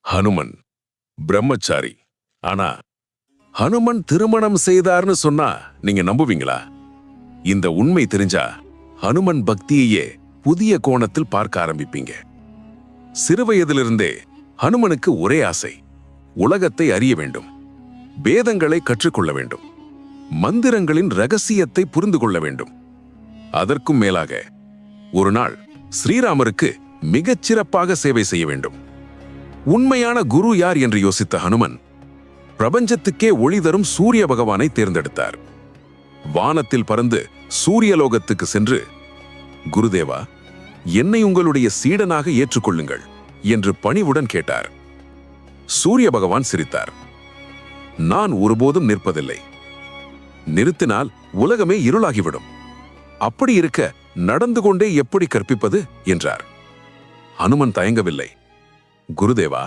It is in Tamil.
ஹனுமன் பிரம்மச்சாரி. ஆனா ஹனுமன் திருமணம் செய்தார்னு சொன்னா நீங்க நம்புவீங்களா? இந்த உண்மை தெரிஞ்சா ஹனுமன் பக்தியையே புதிய கோணத்தில் பார்க்க ஆரம்பிப்பீங்க. சிறுவயதிலிருந்தே ஹனுமனுக்கு ஒரே ஆசை, உலகத்தை அறிய வேண்டும், வேதங்களை கற்றுக்கொள்ள வேண்டும், மந்திரங்களின் ரகசியத்தை புரிந்து கொள்ள வேண்டும். அதற்கும் மேலாக ஒரு நாள் ஸ்ரீராமருக்கு மிகச் சிறப்பாக சேவை செய்ய வேண்டும். உண்மையான குரு யார் என்று யோசித்த ஹனுமன் பிரபஞ்சத்துக்கே ஒளி தரும் சூரிய பகவானை தேர்ந்தெடுத்தார். வானத்தில் பறந்து சூரியலோகத்துக்கு சென்று, குருதேவா, என்னை உங்களுடைய சீடனாக ஏற்றுக்கொள்ளுங்கள் என்று பணிவுடன் கேட்டார். சூரிய பகவான் சிரித்தார். நான் ஒருபோதும் நிற்பதில்லை. நிறுத்தினால் உலகமே இருளாகிவிடும். அப்படி இருக்க நடந்து கொண்டே எப்படி கற்பிப்பது என்றார். ஹனுமன் தயங்கவில்லை. குருதேவா,